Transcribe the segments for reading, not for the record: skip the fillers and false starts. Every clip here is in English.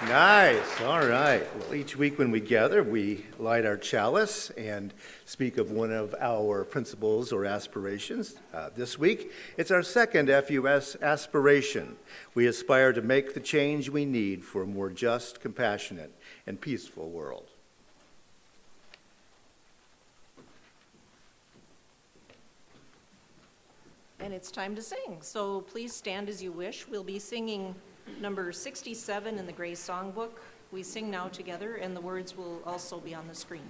Nice. All right. Well, each week when we gather, we light our chalice and speak of one of our principles or aspirations. This week, it's our second FUS aspiration. We aspire to make the change we need for a more just, compassionate, and peaceful world. And it's time to sing. So please stand as you wish. We'll be singing number 67 in the Gray Songbook. We sing now together, and the words will also be on the screen.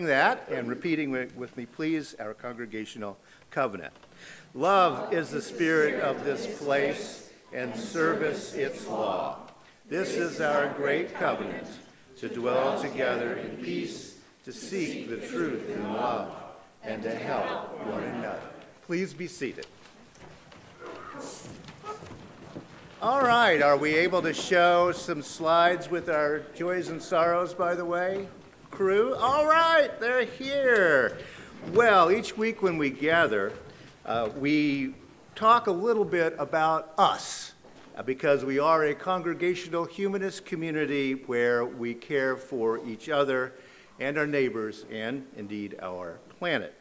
That and repeating with me, please, our congregational covenant. Love is the spirit of this place, and service its law. This is our great covenant, to dwell together in peace, to seek the truth in love, and to help one another. Please be seated. All right, are we able to show some slides with our joys and sorrows, by the way? Crew? All right, they're here. Well, each week when we gather, we talk a little bit about us, because we are a congregational humanist community where we care for each other and our neighbors and indeed our planet.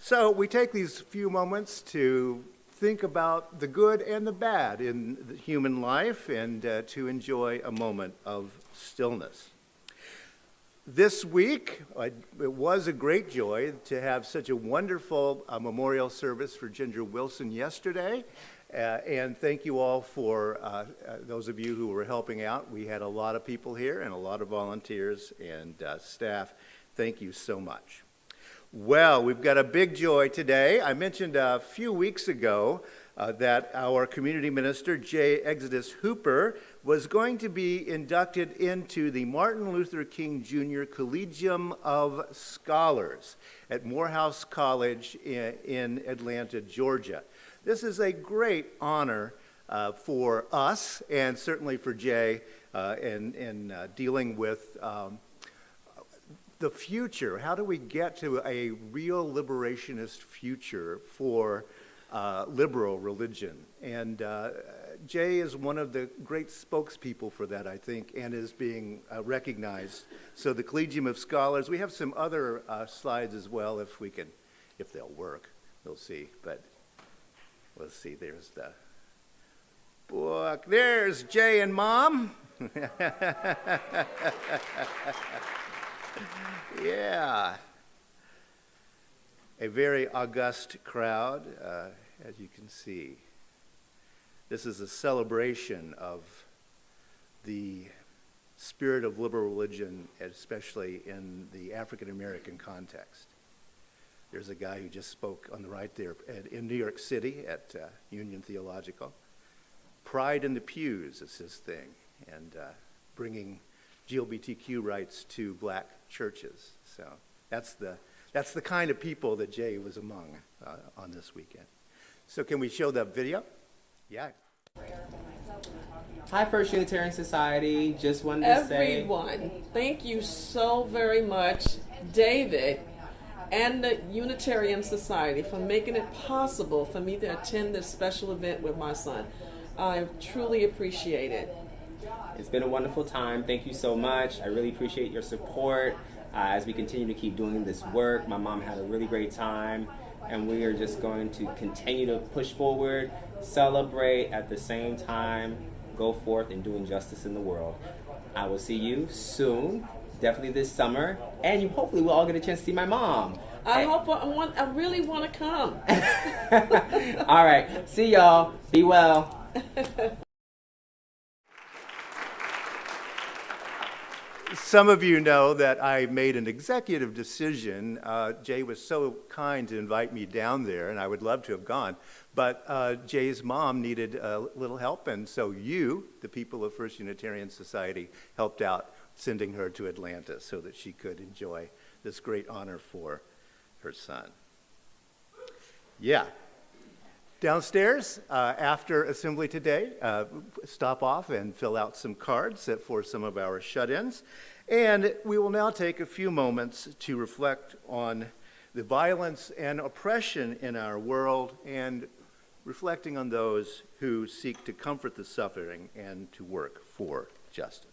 So we take these few moments to think about the good and the bad in the human life and to enjoy a moment of stillness. This week, it was a great joy to have such a wonderful memorial service for Ginger Wilson yesterday. And thank you all for those of you who were helping out. We had a lot of people here and a lot of volunteers and staff. Thank you so much. Well, we've got a big joy today. I mentioned a few weeks ago that our community minister, J. Exodus Hooper, was going to be inducted into the Martin Luther King Jr. Collegium of Scholars at Morehouse College in Atlanta, Georgia. This is a great honor for us and certainly for Jay in dealing with the future. How do we get to a real liberationist future for liberal religion? And Jay is one of the great spokespeople for that, I think, and is being recognized. So the Collegium of Scholars, we have some other slides as well, if they'll work. We'll see, but let's see, there's the book. There's Jay and Mom. Yeah. A very august crowd, as you can see. This is a celebration of the spirit of liberal religion, especially in the African American context. There's a guy who just spoke on the right there in New York City at Union Theological. Pride in the pews is his thing, and bringing GLBTQ rights to black churches. So that's the kind of people that Jay was among on this weekend. So can we show the video? Yeah. Hi, First Unitarian Society. Just wanted to say... Everyone, thank you so very much, David, and the Unitarian Society for making it possible for me to attend this special event with my son. I truly appreciate it. It's been a wonderful time. Thank you so much. I really appreciate your support as we continue to keep doing this work. My mom had a really great time, and we are just going to continue to push forward, celebrate, at the same time, go forth and doing justice in the world. I will see you soon, definitely this summer, and you hopefully will all get a chance to see my mom. I really want to come. All right. See y'all. Be well. Some of you know that I made an executive decision. Jay was so kind to invite me down there, and I would love to have gone. But Jay's mom needed a little help, and so you, the people of First Unitarian Society, helped out sending her to Atlanta so that she could enjoy this great honor for her son. Yeah. Downstairs, after assembly today, stop off and fill out some cards for some of our shut-ins. And we will now take a few moments to reflect on the violence and oppression in our world and reflecting on those who seek to comfort the suffering and to work for justice.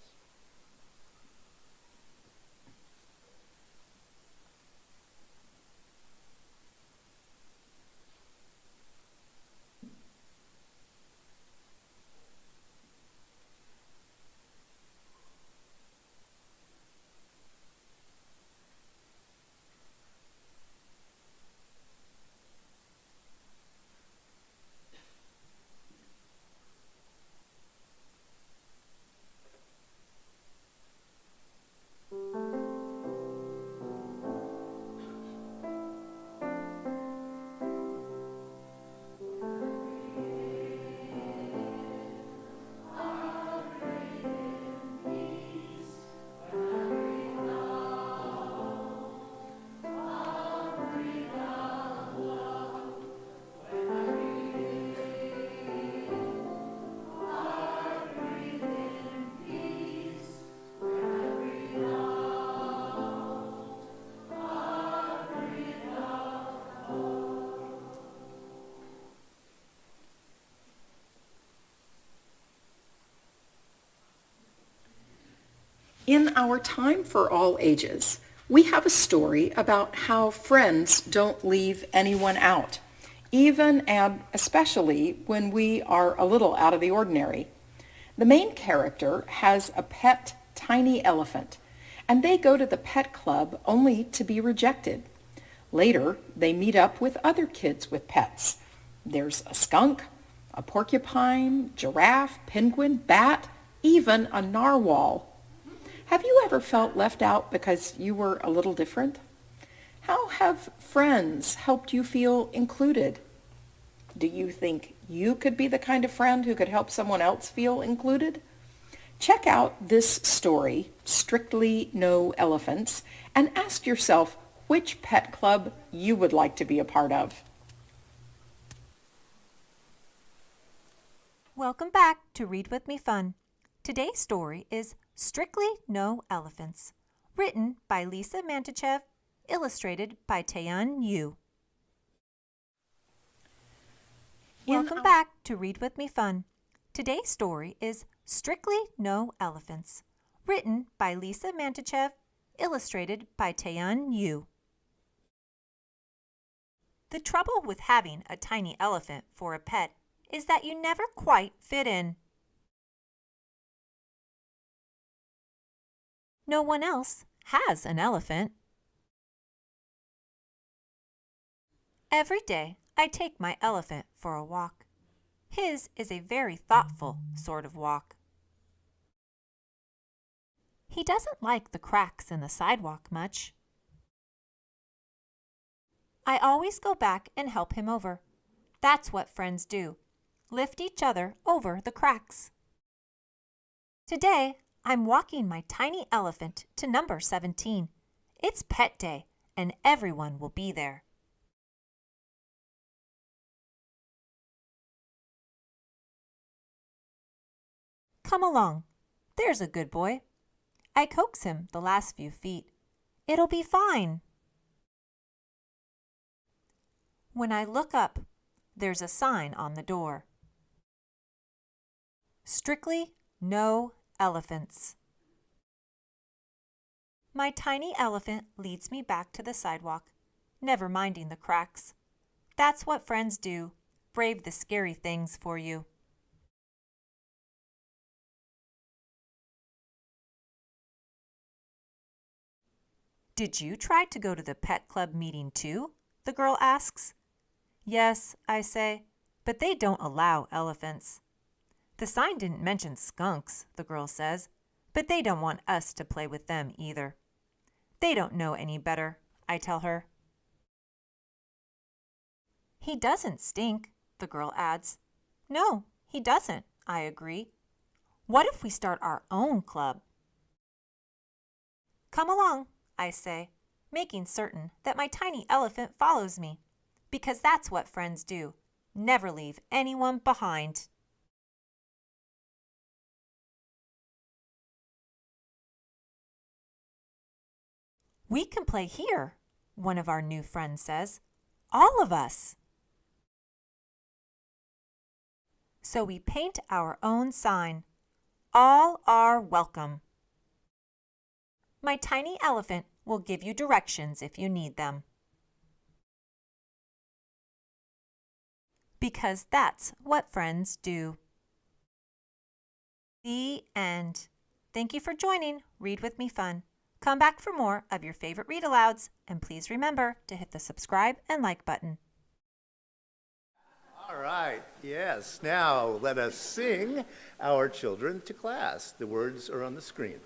In our Time for All Ages, we have a story about how friends don't leave anyone out, even and especially when we are a little out of the ordinary. The main character has a pet tiny elephant, and they go to the pet club only to be rejected. Later, they meet up with other kids with pets. There's a skunk, a porcupine, giraffe, penguin, bat, even a narwhal. Have you ever felt left out because you were a little different? How have friends helped you feel included? Do you think you could be the kind of friend who could help someone else feel included? Check out this story, Strictly No Elephants, and ask yourself which pet club you would like to be a part of. Welcome back to Read With Me Fun. Today's story is Strictly No Elephants, written by Lisa Mantichev, illustrated by Taeyeon Yu. Welcome back to Read With Me Fun. Today's story is Strictly No Elephants, written by Lisa Mantichev, illustrated by Taeyeon Yu. The trouble with having a tiny elephant for a pet is that you never quite fit in. No one else has an elephant. Every day I take my elephant for a walk. His is a very thoughtful sort of walk. He doesn't like the cracks in the sidewalk much. I always go back and help him over. That's what friends do. Lift each other over the cracks. Today, I'm walking my tiny elephant to number 17. It's pet day, and everyone will be there. Come along. There's a good boy. I coax him the last few feet. It'll be fine. When I look up, there's a sign on the door. Strictly No Elephants. My tiny elephant leads me back to the sidewalk, never minding the cracks. That's what friends do, brave the scary things for you. Did you try to go to the pet club meeting too? The girl asks. Yes, I say, but they don't allow elephants. The sign didn't mention skunks, the girl says, but they don't want us to play with them either. They don't know any better, I tell her. He doesn't stink, the girl adds. No, he doesn't, I agree. What if we start our own club? Come along, I say, making certain that my tiny elephant follows me, because that's what friends do, never leave anyone behind. We can play here, one of our new friends says. All of us. So we paint our own sign. All are welcome. My tiny elephant will give you directions if you need them. Because that's what friends do. The end. Thank you for joining Read With Me Fun. Come back for more of your favorite read-alouds, and please remember to hit the subscribe and like button. All right, yes. Now let us sing our children to class. The words are on the screen.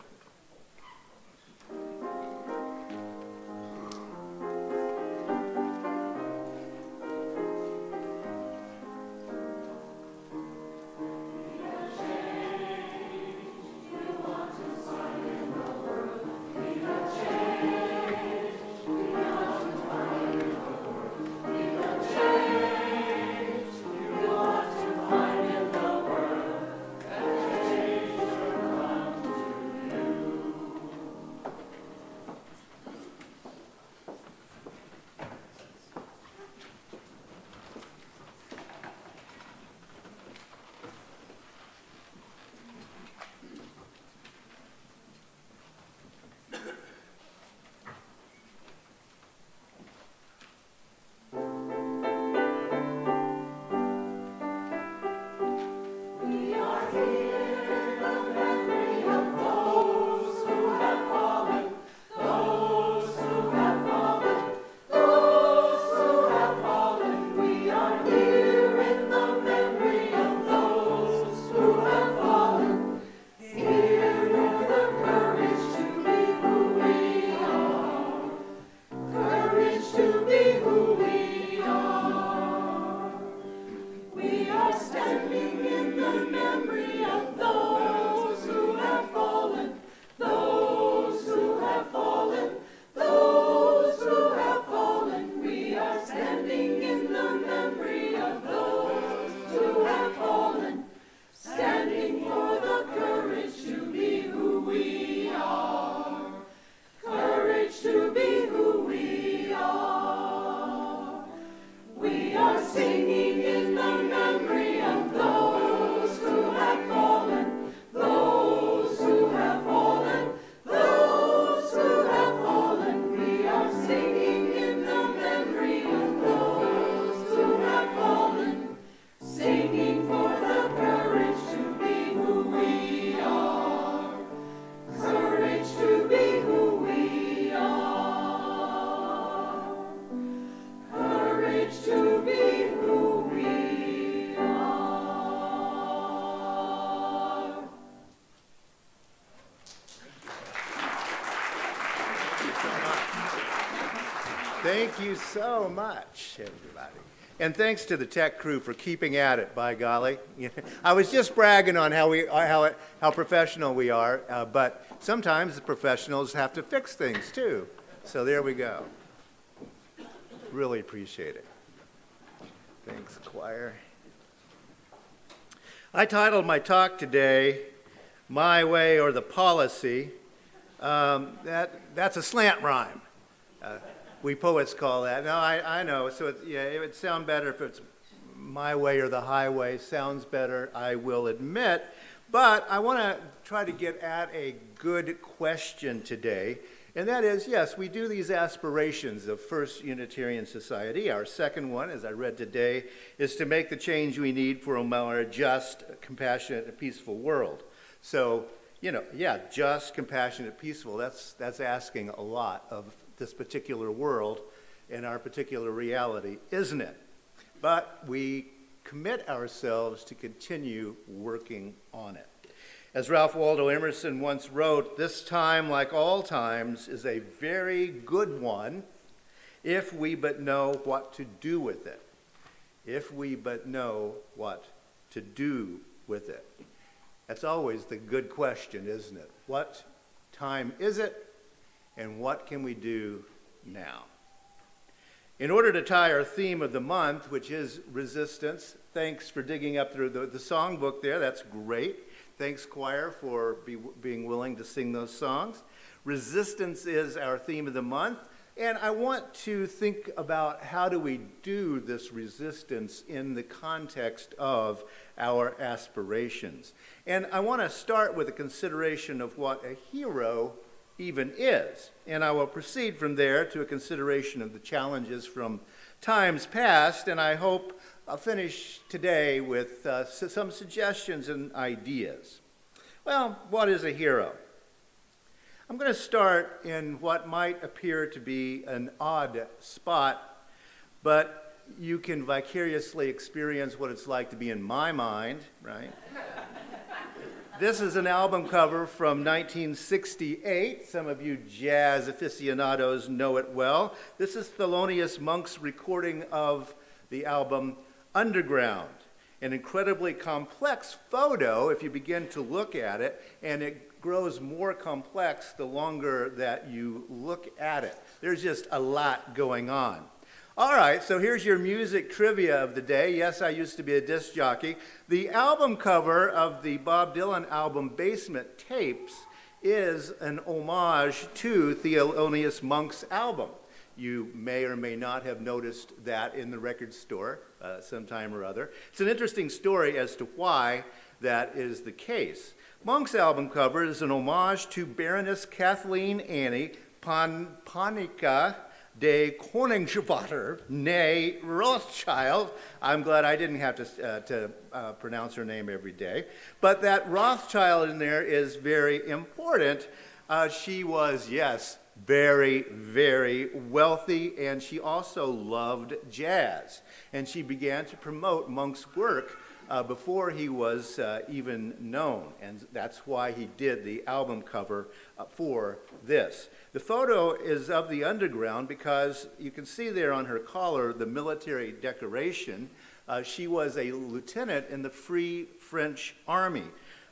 Thank you so much, everybody. And thanks to the tech crew for keeping at it, by golly. I was just bragging on how professional we are, but sometimes the professionals have to fix things too. So there we go. Really appreciate it. Thanks, choir. I titled my talk today, My Way or the Policy. That's a slant rhyme. We poets call that. No, I know. So it would sound better if it's my way or the highway. Sounds better, I will admit. But I want to try to get at a good question today. And that is, yes, we do these aspirations of First Unitarian Society. Our second one, as I read today, is to make the change we need for a more just, compassionate, and peaceful world. So, just, compassionate, peaceful, that's asking a lot of this particular world and our particular reality, isn't it? But we commit ourselves to continue working on it. As Ralph Waldo Emerson once wrote, this time, like all times, is a very good one if we but know what to do with it. If we but know what to do with it. That's always the good question, isn't it? What time is it, and what can we do now? In order to tie our theme of the month, which is resistance, thanks for digging up through the songbook there. That's great. Thanks, choir, for being willing to sing those songs. Resistance is our theme of the month, and I want to think about how do we do this resistance in the context of our aspirations. And I want to start with a consideration of what a hero even is. And I will proceed from there to a consideration of the challenges from times past, and I hope I'll finish today with some suggestions and ideas. Well, what is a hero? I'm going to start in what might appear to be an odd spot, but you can vicariously experience what it's like to be in my mind, right? This is an album cover from 1968. Some of you jazz aficionados know it well. This is Thelonious Monk's recording of the album Underground, an incredibly complex photo if you begin to look at it, and it grows more complex the longer that you look at it. There's just a lot going on. All right, so here's your music trivia of the day. Yes, I used to be a disc jockey. The album cover of the Bob Dylan album Basement Tapes is an homage to Thelonious Monk's album. You may or may not have noticed that in the record store sometime or other. It's an interesting story as to why that is the case. Monk's album cover is an homage to Baroness Kathleen Annie Panica de Koningswater, née Rothschild. I'm glad I didn't have to pronounce her name every day. But that Rothschild in there is very important. She was, yes, very, very wealthy, and she also loved jazz. And she began to promote Monk's work before he was even known, and that's why he did the album cover for this. The photo is of the Underground because you can see there on her collar the military decoration. She was a lieutenant in the Free French Army.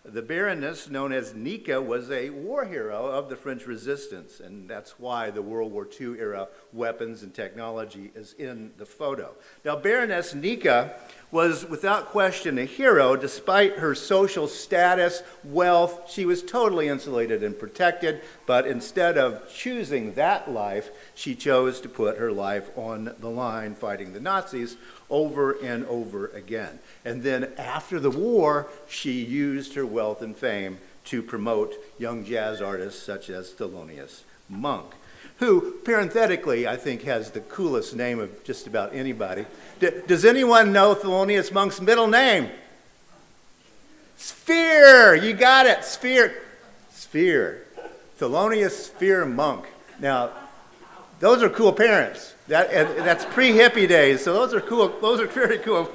The Baroness, known as Nika, was a war hero of the French resistance, and that's why the World War II era weapons and technology is in the photo. Now, Baroness Nika was without question a hero. Despite her social status, wealth, she was totally insulated and protected, but instead of choosing that life, she chose to put her life on the line fighting the Nazis over and over again. And then after the war, she used her wealth and fame to promote young jazz artists such as Thelonious Monk, who, parenthetically, I think has the coolest name of just about anybody. Does anyone know Thelonious Monk's middle name? Sphere! You got it, Sphere. Sphere. Thelonious Sphere Monk. Now, those are cool parents. That's pre-hippie days, so those are cool. Those are very cool.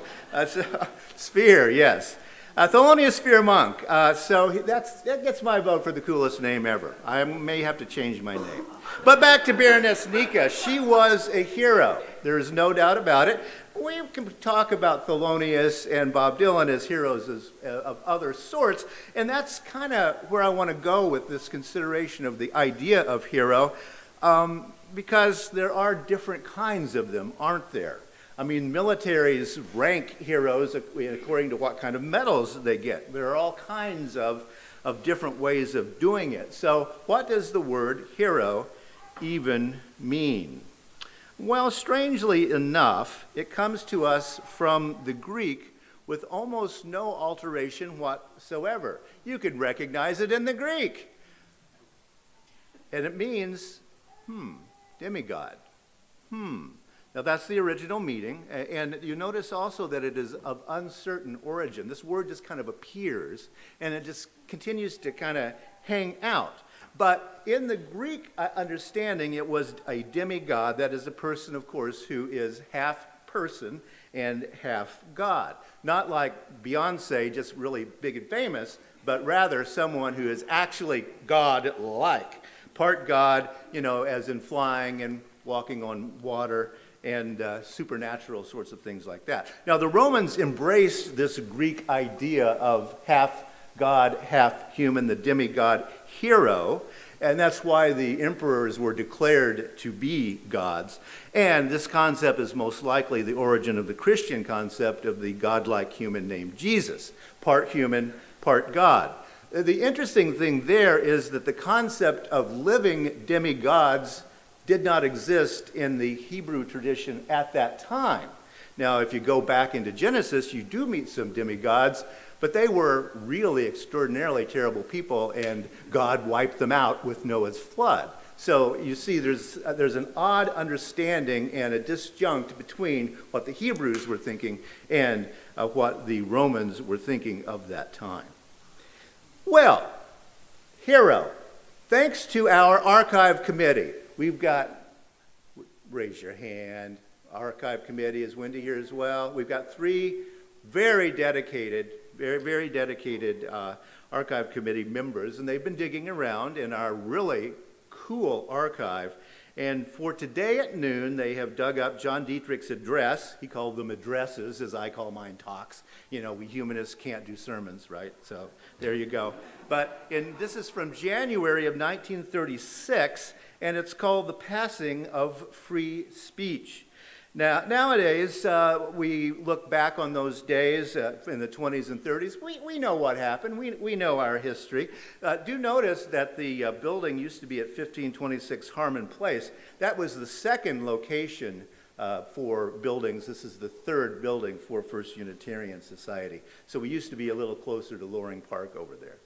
Sphere, yes. Thelonious Monk. That gets my vote for the coolest name ever. I may have to change my name. But back to Baroness Nika. She was a hero. There is no doubt about it. We can talk about Thelonious and Bob Dylan as heroes of other sorts, and that's kind of where I want to go with this consideration of the idea of hero, because there are different kinds of them, aren't there? I mean, militaries rank heroes according to what kind of medals they get. There are all kinds of different ways of doing it. So what does the word hero even mean? Well, strangely enough, it comes to us from the Greek with almost no alteration whatsoever. You could recognize it in the Greek. And it means, demigod. Now that's the original meaning, and you notice also that it is of uncertain origin. This word just kind of appears, and it just continues to kind of hang out. But in the Greek understanding, it was a demigod. That is a person, of course, who is half person and half God. Not like Beyonce, just really big and famous, but rather someone who is actually God-like. Part God, as in flying and walking on water, and supernatural sorts of things like that. Now, the Romans embraced this Greek idea of half God, half human, the demigod hero, and that's why the emperors were declared to be gods. And this concept is most likely the origin of the Christian concept of the godlike human named Jesus, part human, part God. The interesting thing there is that the concept of living demigods did not exist in the Hebrew tradition at that time. Now, if you go back into Genesis, you do meet some demigods, but they were really extraordinarily terrible people, and God wiped them out with Noah's flood. So you see there's an odd understanding and a disjunct between what the Hebrews were thinking and what the Romans were thinking of that time. Well, hero. Thanks to our archive committee, we've got, raise your hand, archive committee, is Wendy here as well? We've got three very dedicated archive committee members, and they've been digging around in our really cool archive. And for today at noon, they have dug up John Dietrich's address. He called them addresses, as I call mine talks. We humanists can't do sermons, right? So there you go. But this is from January of 1936, and it's called The Passing of Free Speech. Now, nowadays, we look back on those days in the 20s and 30s. We know what happened. We know our history. Do notice that the building used to be at 1526 Harmon Place. That was the second location for buildings. This is the third building for First Unitarian Society. So we used to be a little closer to Loring Park over there.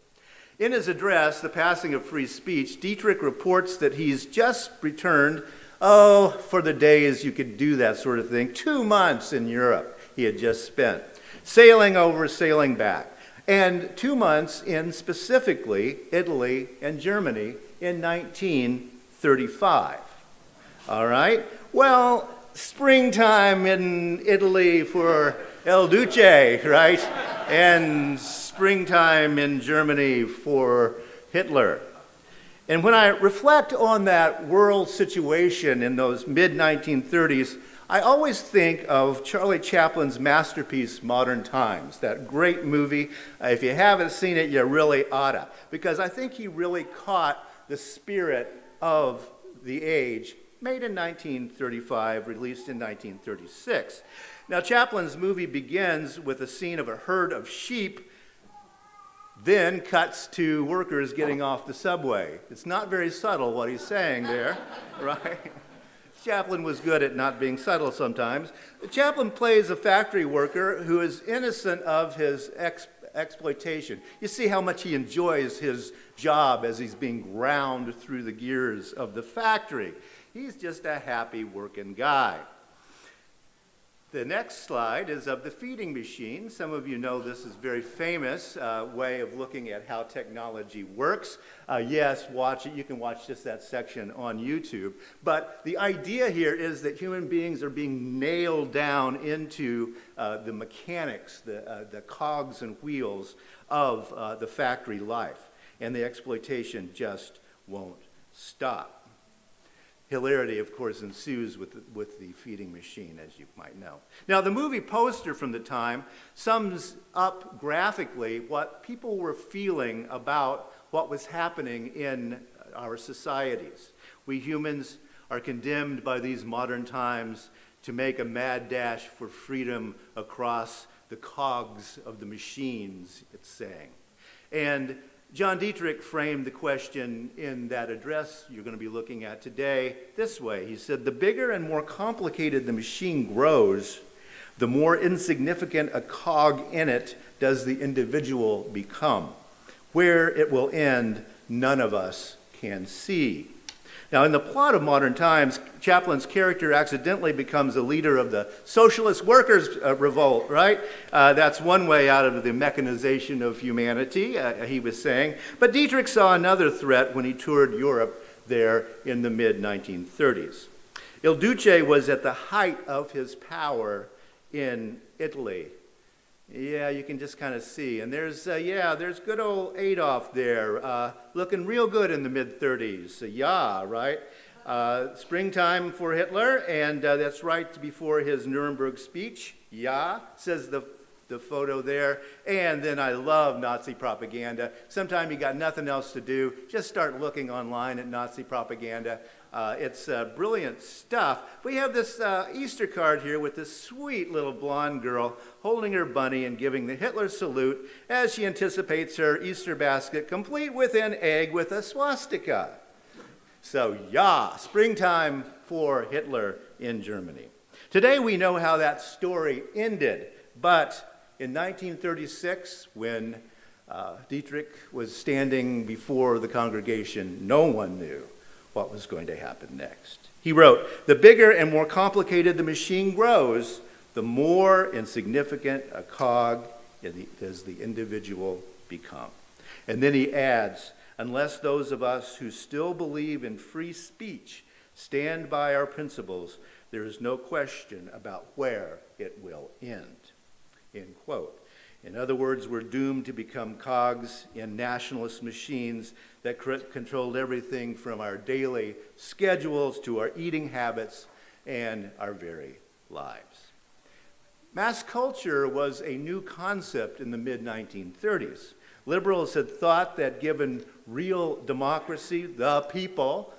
In his address, The Passing of Free Speech, Dietrich reports that he's just returned, for the days you could do that sort of thing, 2 months in Europe he had just spent, sailing over, sailing back, and 2 months in specifically Italy and Germany in 1935. All right? Well, springtime in Italy for El Duce, right? And springtime in Germany for Hitler. And when I reflect on that world situation in those mid-1930s, I always think of Charlie Chaplin's masterpiece, Modern Times, that great movie. If you haven't seen it, you really oughta, because I think he really caught the spirit of the age, made in 1935, released in 1936. Now, Chaplin's movie begins with a scene of a herd of sheep, then cuts to workers getting off the subway. It's not very subtle what he's saying there, right? Chaplin was good at not being subtle sometimes. Chaplin plays a factory worker who is innocent of his exploitation. You see how much he enjoys his job as he's being ground through the gears of the factory. He's just a happy working guy. The next slide is of the feeding machine. Some of you know this is a very famous way of looking at how technology works. Yes, watch it. You can watch just that section on YouTube. But the idea here is that human beings are being nailed down into the mechanics, the cogs and wheels of the factory life. And the exploitation just won't stop. Hilarity, of course, ensues with the feeding machine, as you might know. Now, the movie poster from the time sums up graphically what people were feeling about what was happening in our societies. We humans are condemned by these modern times to make a mad dash for freedom across the cogs of the machines, it's saying. And John Dietrich framed the question in that address you're going to be looking at today this way. He said, "The bigger and more complicated the machine grows, the more insignificant a cog in it does the individual become. Where it will end, none of us can see." Now, in the plot of Modern Times, Chaplin's character accidentally becomes a leader of the Socialist Workers' Revolt, right? That's one way out of the mechanization of humanity, he was saying. But Dietrich saw another threat when he toured Europe there in the mid-1930s. Il Duce was at the height of his power in Italy. Yeah, you can just kind of see. And there's good old Adolf there, looking real good in the mid-30s. Right? Springtime for Hitler, and that's right before his Nuremberg speech. Says the photo there. And then I love Nazi propaganda. Sometime you got nothing else to do, just start looking online at Nazi propaganda. It's brilliant stuff. We have this Easter card here with this sweet little blonde girl holding her bunny and giving the Hitler salute as she anticipates her Easter basket, complete with an egg with a swastika. So, springtime for Hitler in Germany. Today we know how that story ended, but in 1936, when Dietrich was standing before the congregation, no one knew what was going to happen next. He wrote, "The bigger and more complicated the machine grows, the more insignificant a cog does the individual become." And then he adds, "Unless those of us who still believe in free speech stand by our principles, there is no question about where it will end." End quote. In other words, we're doomed to become cogs in nationalist machines that controlled everything from our daily schedules to our eating habits and our very lives. Mass culture was a new concept in the mid-1930s. Liberals had thought that given real democracy, the people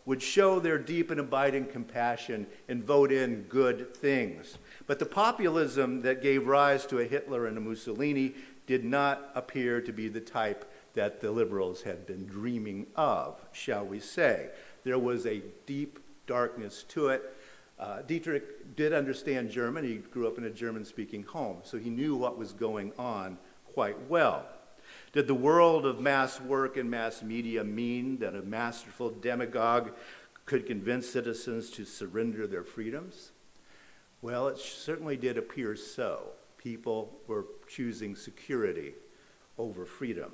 would show their deep and abiding compassion and vote in good things. But the populism that gave rise to a Hitler and a Mussolini did not appear to be the type that the liberals had been dreaming of, shall we say. There was a deep darkness to it. Dietrich did understand German. He grew up in a German-speaking home, so he knew what was going on quite well. Did the world of mass work and mass media mean that a masterful demagogue could convince citizens to surrender their freedoms? Well, it certainly did appear so. People were choosing security over freedom.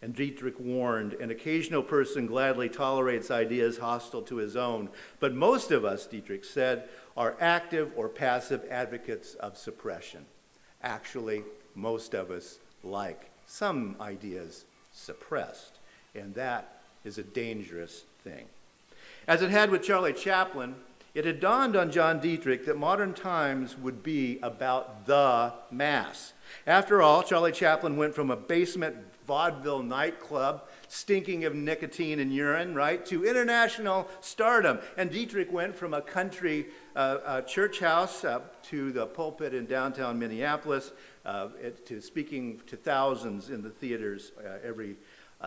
And Dietrich warned, "An occasional person gladly tolerates ideas hostile to his own, but most of us," Dietrich said, "are active or passive advocates of suppression." Actually, most of us like some ideas suppressed, and that is a dangerous thing. As it had with Charlie Chaplin, it had dawned on John Dietrich that modern times would be about the mass. After all, Charlie Chaplin went from a basement vaudeville nightclub stinking of nicotine and urine, right, to international stardom. And Dietrich went from a country church house to the pulpit in downtown Minneapolis, to speaking to thousands in the theaters every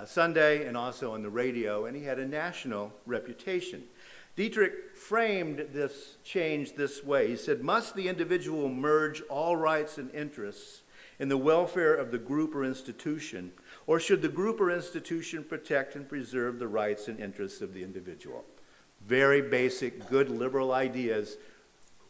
Sunday and also on the radio, and he had a national reputation. Dietrich framed this change this way. He said, "Must the individual merge all rights and interests in the welfare of the group or institution, or should the group or institution protect and preserve the rights and interests of the individual?" Very basic, good liberal ideas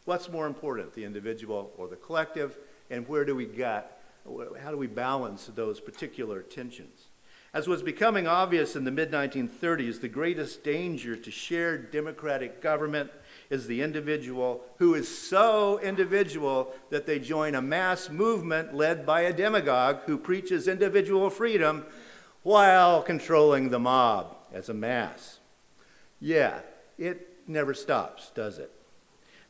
What's more important, the individual or the collective? And how do we balance those particular tensions? As was becoming obvious in the mid-1930s, the greatest danger to shared democratic government is the individual who is so individual that they join a mass movement led by a demagogue who preaches individual freedom while controlling the mob as a mass. Yeah, it never stops, does it?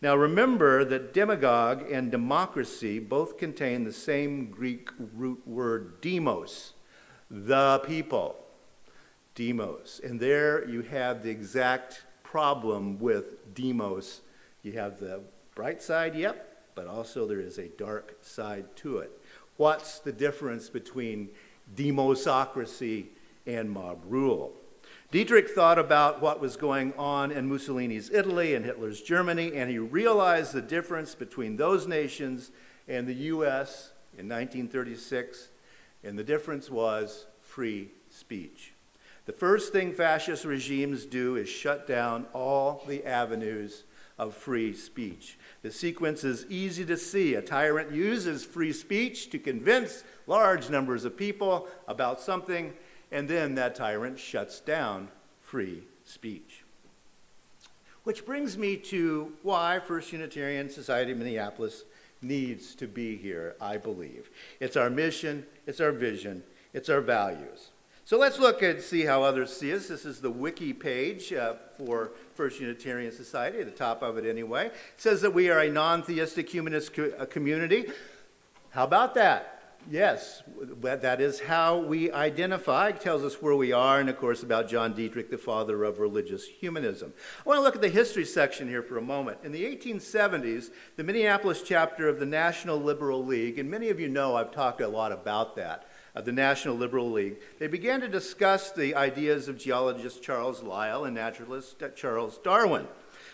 Now remember that demagogue and democracy both contain the same Greek root word demos, the people, demos. And there you have the exact problem with demos. You have the bright side, yep, but also there is a dark side to it. What's the difference between demosocracy and mob rule? Dietrich thought about what was going on in Mussolini's Italy and Hitler's Germany, and he realized the difference between those nations and the U.S. in 1936, and the difference was free speech. The first thing fascist regimes do is shut down all the avenues of free speech. The sequence is easy to see. A tyrant uses free speech to convince large numbers of people about something, and then that tyrant shuts down free speech. Which brings me to why First Unitarian Society of Minneapolis needs to be here, I believe. It's our mission, it's our vision, it's our values. So let's look and see how others see us. This is the wiki page for First Unitarian Society, at the top of it anyway. It says that we are a non-theistic humanist community. How about that? Yes, that is how we identify. It tells us where we are, and of course about John Dietrich, the father of religious humanism. I want to look at the history section here for a moment. In the 1870s, the Minneapolis chapter of the National Liberal League, and many of you know I've talked a lot about that, the National Liberal League, they began to discuss the ideas of geologist Charles Lyell and naturalist Charles Darwin.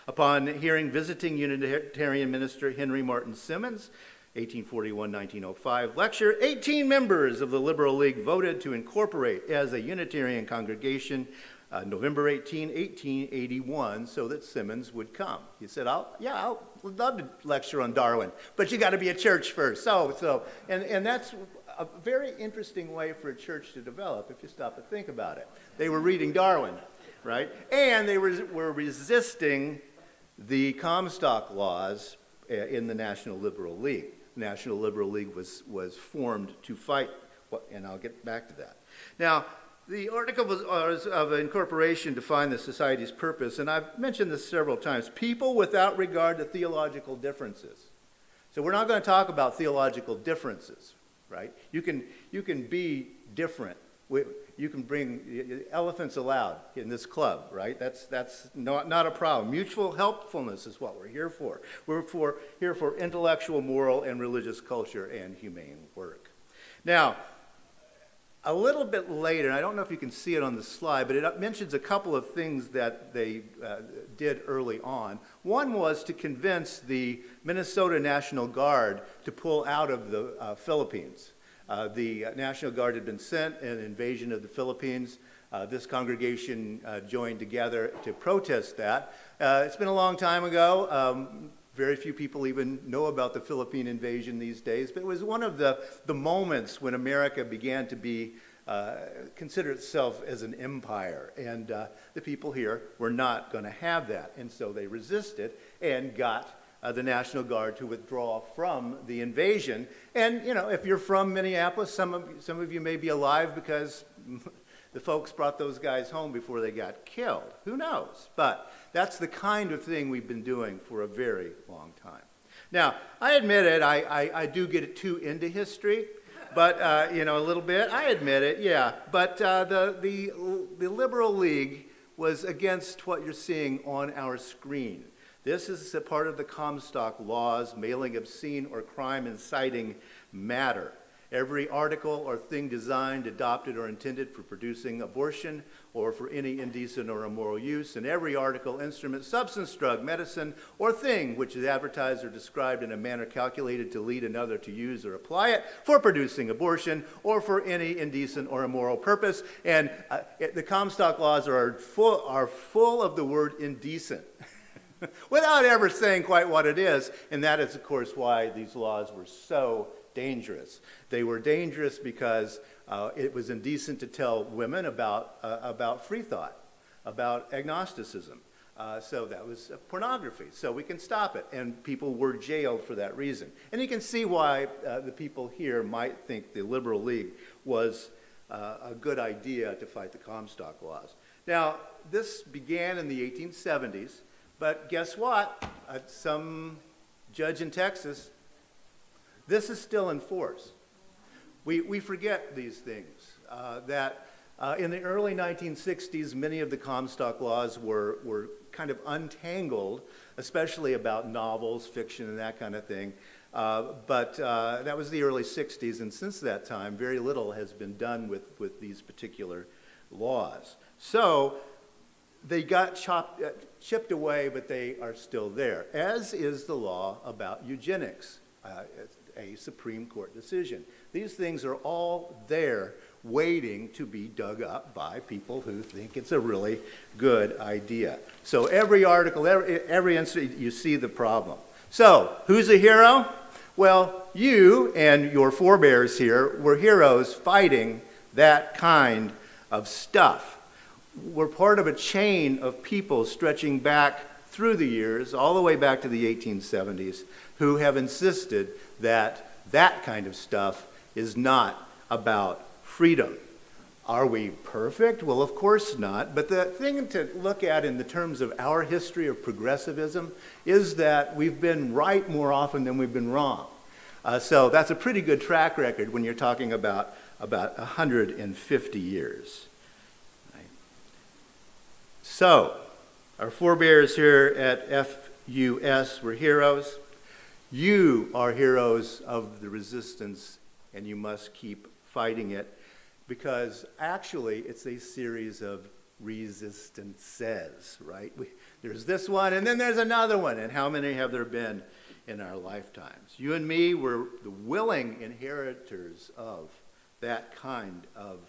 Upon hearing visiting Unitarian minister Henry Martin Simmons' 1841-1905 lecture, 18 members of the Liberal League voted to incorporate as a Unitarian congregation November 18, 1881, so that Simmons would come. He said, I'll love to lecture on Darwin, but you got to be a church first. And that's a very interesting way for a church to develop if you stop to think about it. They were reading Darwin, right? And they were resisting the Comstock laws in the National Liberal League. The National Liberal League was formed to fight, and I'll get back to that. Now, the Articles of Incorporation define the society's purpose, and I've mentioned this several times, people without regard to theological differences. So we're not going to talk about theological differences, right? You can be different. You can bring elephants allowed in this club, right? That's not a problem. Mutual helpfulness is what we're here for. We're here for intellectual, moral, and religious culture and humane work. Now, a little bit later, and I don't know if you can see it on the slide, but it mentions a couple of things that they did early on. One was to convince the Minnesota National Guard to pull out of the Philippines. The National Guard had been sent in an invasion of the Philippines. This congregation joined together to protest that. It's been a long time ago. Very few people even know about the Philippine invasion these days, but it was one of the moments when America began to consider itself as an empire, and the people here were not going to have that, and so they resisted and got the National Guard to withdraw from the invasion. And if you're from Minneapolis, some of you may be alive because the folks brought those guys home before they got killed. Who knows? But that's the kind of thing we've been doing for a very long time. Now, I admit it, I do get too into history, but, a little bit. I admit it, yeah. But the Liberal League was against what you're seeing on our screen. This is a part of the Comstock laws, mailing obscene or crime-inciting matter. Every article or thing designed, adopted, or intended for producing abortion or for any indecent or immoral use, and every article, instrument, substance, drug, medicine, or thing which is advertised or described in a manner calculated to lead another to use or apply it for producing abortion or for any indecent or immoral purpose. And the Comstock laws are full of the word indecent. without ever saying quite what it is. And that is, of course, why these laws were so dangerous. They were dangerous because it was indecent to tell women about free thought, about agnosticism. So that was pornography. So we can stop it. And people were jailed for that reason. And you can see why the people here might think the Liberal League was a good idea to fight the Comstock laws. Now, this began in the 1870s, but guess what? Some judge in Texas, this is still in force. We forget these things, that in the early 1960s, many of the Comstock laws were kind of untangled, especially about novels, fiction, and that kind of thing. But that was the early 60s, and since that time, very little has been done with these particular laws. So they got chipped away, but they are still there, as is the law about eugenics, a Supreme Court decision. These things are all there waiting to be dug up by people who think it's a really good idea. So every article, every incident, you see the problem. So who's a hero? Well, you and your forebears here were heroes fighting that kind of stuff. We're part of a chain of people stretching back through the years, all the way back to the 1870s, who have insisted that that kind of stuff is not about freedom. Are we perfect? Well, of course not. But the thing to look at in the terms of our history of progressivism is that we've been right more often than we've been wrong. So that's a pretty good track record when you're talking about 150 years. Right? So, our forebears here at FUS were heroes. You are heroes of the resistance, and you must keep fighting it, because actually it's a series of resistances, right? There's this one, and then there's another one, and how many have there been in our lifetimes? You and me were the willing inheritors of that kind of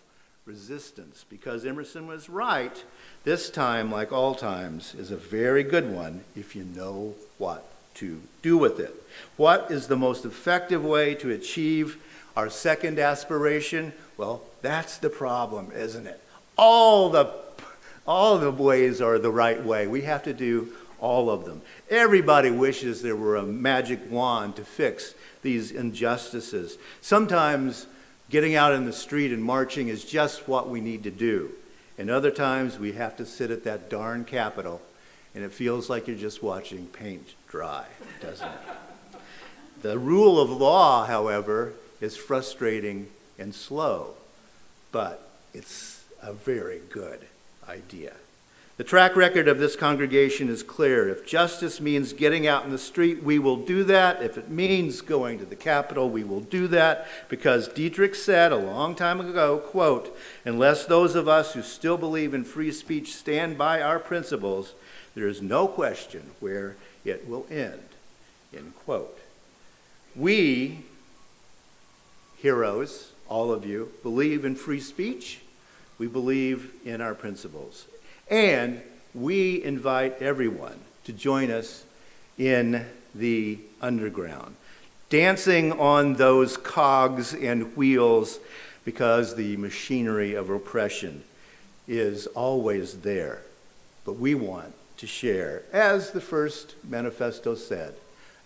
resistance, because Emerson was right. This time, like all times, is a very good one if you know what to do with it. What is the most effective way to achieve our second aspiration? Well, that's the problem, isn't it? All the ways are the right way. We have to do all of them. Everybody wishes there were a magic wand to fix these injustices. Sometimes getting out in the street and marching is just what we need to do. And other times we have to sit at that darn Capitol, and it feels like you're just watching paint dry, doesn't it? The rule of law, however, is frustrating and slow, but it's a very good idea. The track record of this congregation is clear. If justice means getting out in the street, we will do that. If it means going to the Capitol, we will do that, because Dietrich said a long time ago, quote, "Unless those of us who still believe in free speech stand by our principles, there is no question where it will end," end quote. We, heroes, all of you, believe in free speech. We believe in our principles. And we invite everyone to join us in the underground, dancing on those cogs and wheels, because the machinery of oppression is always there. But we want to share, as the first manifesto said,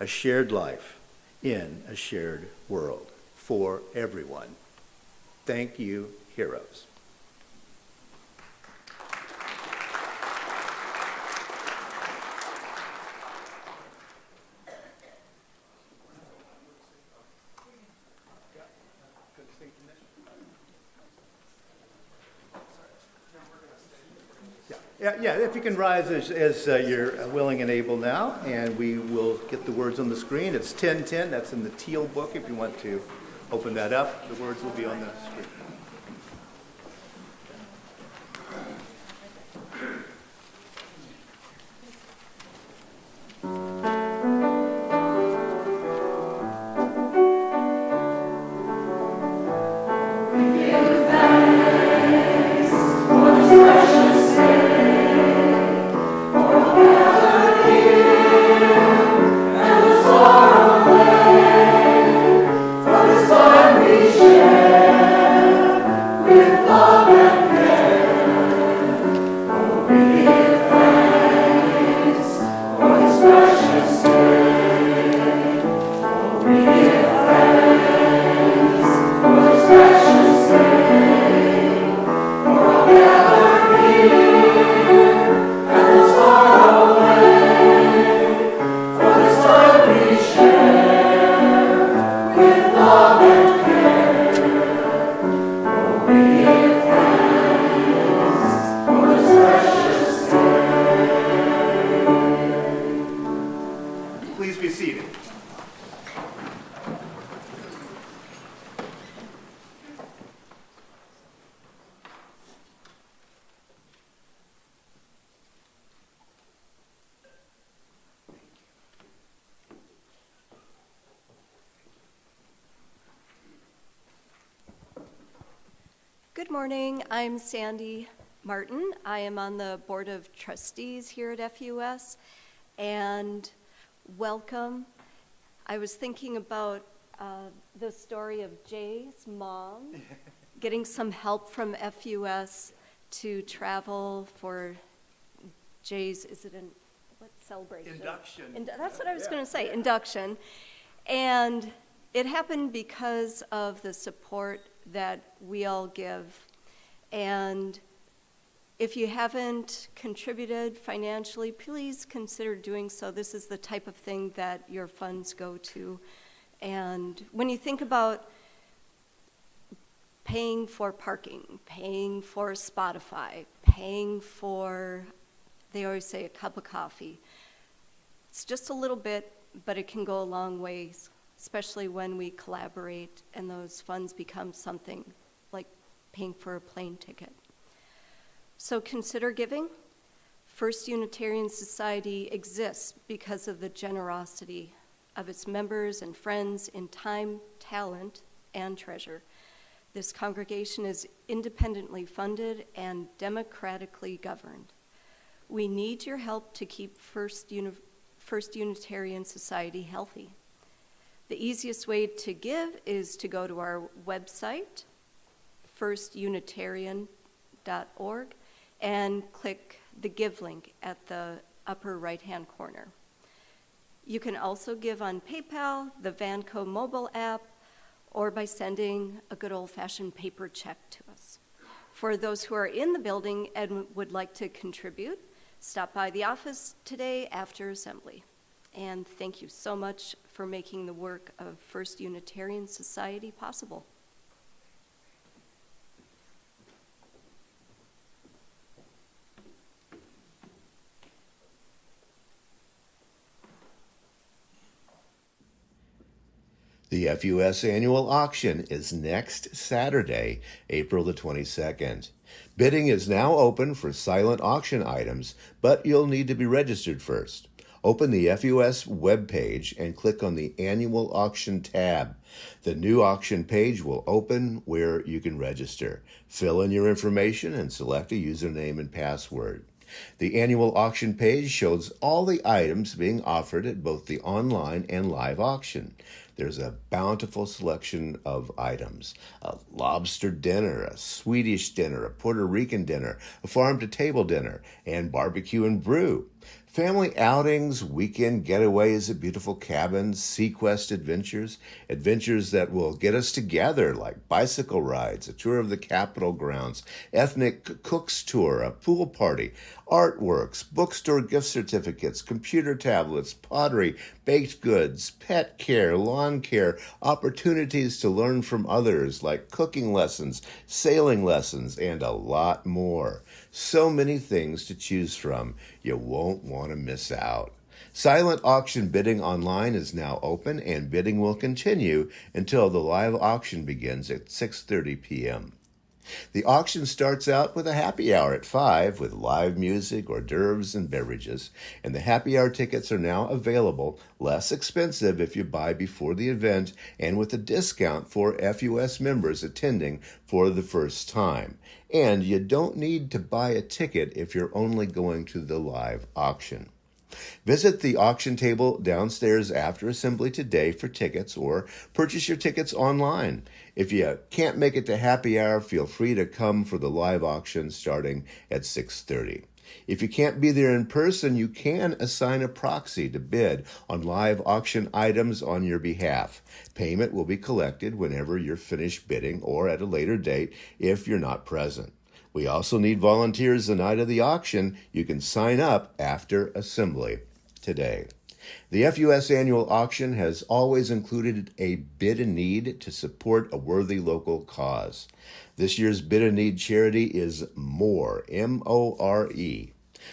a shared life in a shared world for everyone. Thank you, heroes. Yeah, if you can rise as you're willing and able now, and we will get the words on the screen. It's 10:10, that's in the teal book if you want to open that up. The words will be on the screen. For this precious day, for all melody. Good morning. I'm Sandy Martin. I am on the Board of Trustees here at FUS, and welcome. I was thinking about the story of Jay's mom getting some help from FUS to travel for Jay's, is it what celebration? Induction. That's what I was going to say, induction. And it happened because of the support that we all give. And if you haven't contributed financially, please consider doing so. This is the type of thing that your funds go to. And when you think about paying for parking, paying for Spotify, paying for, they always say, a cup of coffee, it's just a little bit, but it can go a long ways, especially when we collaborate and those funds become something like paying for a plane ticket. So consider giving. First Unitarian Society exists because of the generosity of its members and friends in time, talent, and treasure. This congregation is independently funded and democratically governed. We need your help to keep First Unitarian Society healthy. The easiest way to give is to go to our website, firstunitarian.org, and click the Give link at the upper right-hand corner. You can also give on PayPal, the Vanco mobile app, or by sending a good old-fashioned paper check to us. For those who are in the building and would like to contribute, stop by the office today after assembly. And thank you so much for making the work of First Unitarian Society possible. The FUS annual auction is next Saturday, April the 22nd. Bidding is now open for silent auction items, but you'll need to be registered first. Open the FUS webpage and click on the Annual Auction tab. The new auction page will open where you can register. Fill in your information and select a username and password. The annual auction page shows all the items being offered at both the online and live auction. There's a bountiful selection of items: a lobster dinner, a Swedish dinner, a Puerto Rican dinner, a farm-to-table dinner, and barbecue and brew. Family outings, weekend getaways at beautiful cabins, seaquest adventures that will get us together, like bicycle rides, a tour of the Capitol grounds, ethnic cooks tour, a pool party, artworks, bookstore gift certificates, computer tablets, pottery, baked goods, pet care, lawn care, opportunities to learn from others like cooking lessons, sailing lessons, and a lot more. So many things to choose from. You won't want to miss out. Silent auction bidding online is now open, and bidding will continue until the live auction begins at 6:30 p.m. The auction starts out with a happy hour at 5 with live music, hors d'oeuvres, and beverages, and the happy hour tickets are now available, less expensive if you buy before the event, and with a discount for FUS members attending for the first time. And you don't need to buy a ticket if you're only going to the live auction. Visit the auction table downstairs after assembly today for tickets, or purchase your tickets online. If you can't make it to happy hour, feel free to come for the live auction starting at 6:30. If you can't be there in person, you can assign a proxy to bid on live auction items on your behalf. Payment will be collected whenever you're finished bidding or at a later date if you're not present. We also need volunteers the night of the auction. You can sign up after assembly today. The FUS annual auction has always included a bid a need to support a worthy local cause. This year's bid a need charity is MORE, M-O-R-E.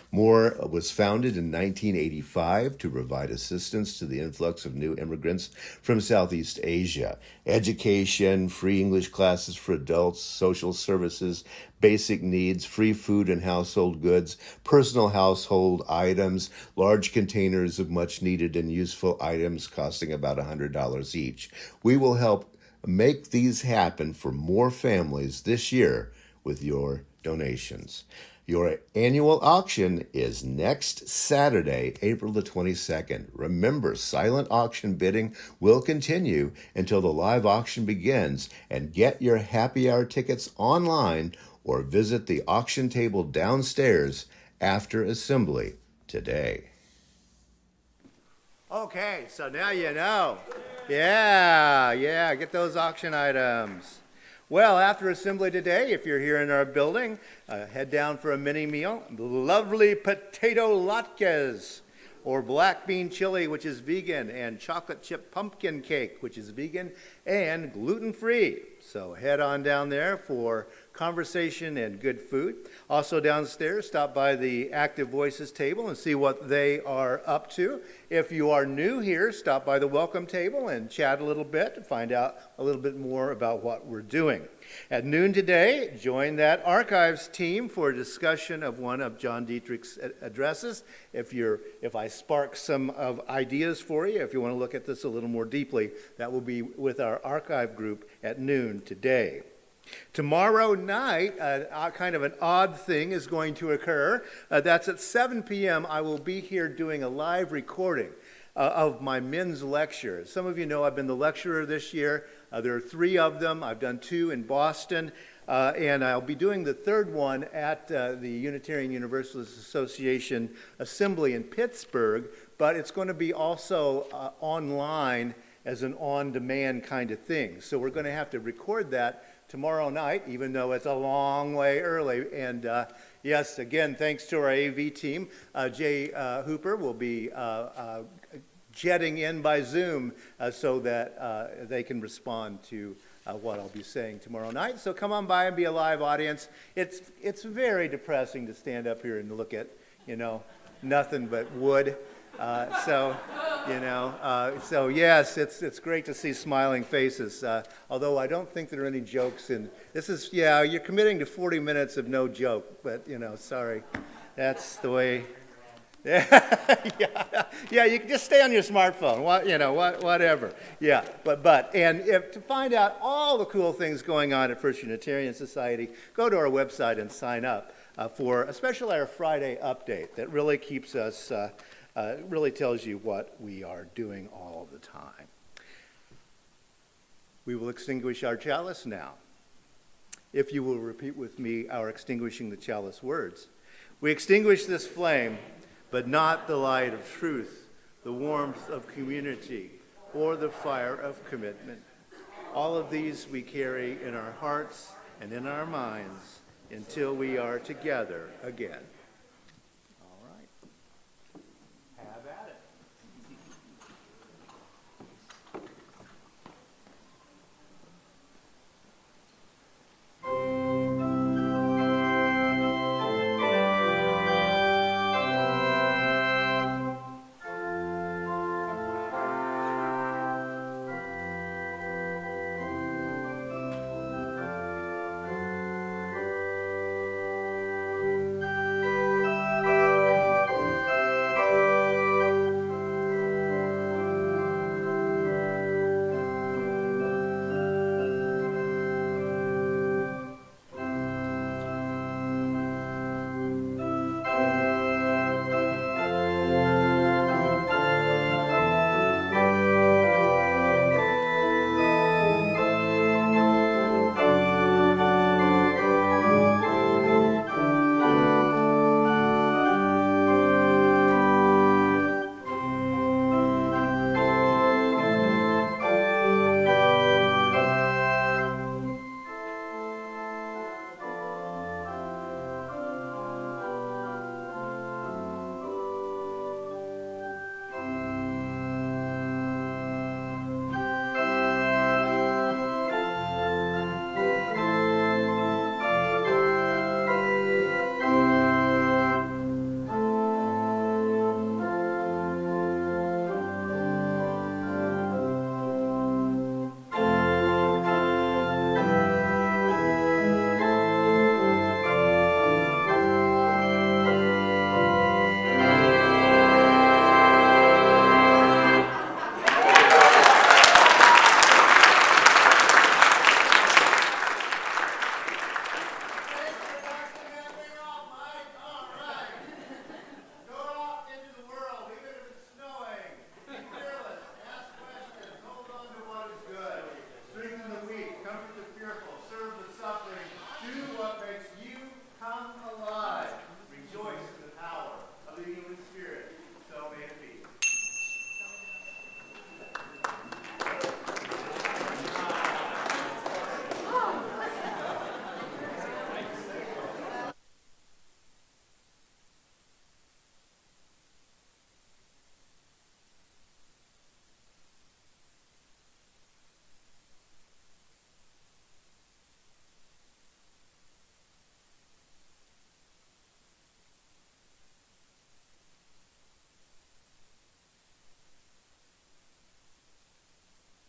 MORE was founded in 1985 to provide assistance to the influx of new immigrants from Southeast Asia. Education, free English classes for adults, social services, basic needs, free food and household goods, personal household items, large containers of much needed and useful items costing about $100 each. We will help make these happen for more families this year with your donations. Your annual auction is next Saturday, April the 22nd. Remember, silent auction bidding will continue until the live auction begins, and get your happy hour tickets online or visit the auction table downstairs after assembly today. Okay, so now you know. Yeah, get those auction items. Well, after assembly today, if you're here in our building, head down for a mini meal. Lovely potato latkes, or black bean chili, which is vegan, and chocolate chip pumpkin cake, which is vegan and gluten-free. So head on down there for conversation and good food. Also downstairs, stop by the Active Voices table and see what they are up to. If you are new here, stop by the welcome table and chat a little bit to find out a little bit more about what we're doing. At noon today, join that archives team for a discussion of one of John Dietrich's addresses. If I spark some of ideas for you, if you want to look at this a little more deeply, that will be with our archive group at noon today. Tomorrow night, kind of an odd thing is going to occur. That's at 7 p.m. I will be here doing a live recording of my men's lecture. Some of you know I've been the lecturer this year. There are 3 of them. I've done 2 in Boston, and I'll be doing the 3rd one at the Unitarian Universalist Association Assembly in Pittsburgh, but it's going to be also online as an on-demand kind of thing. So we're going to have to record that tomorrow night, even though it's a long way early. And yes, again, thanks to our AV team. Jay Hooper will be jetting in by Zoom so that they can respond to what I'll be saying tomorrow night. So come on by and be a live audience. It's very depressing to stand up here and look at, nothing but wood. So yes, it's great to see smiling faces, although I don't think there are any jokes in this. You're committing to 40 minutes of no joke, but sorry, that's the way. Yeah, you can just stay on your smartphone, whatever. Yeah, and to find out all the cool things going on at First Unitarian Society, go to our website and sign up for especially our Friday update that really keeps us. Really tells you what we are doing all the time. We will extinguish our chalice now. If you will repeat with me our extinguishing the chalice words. We extinguish this flame, but not the light of truth, the warmth of community, or the fire of commitment. All of these we carry in our hearts and in our minds until we are together again.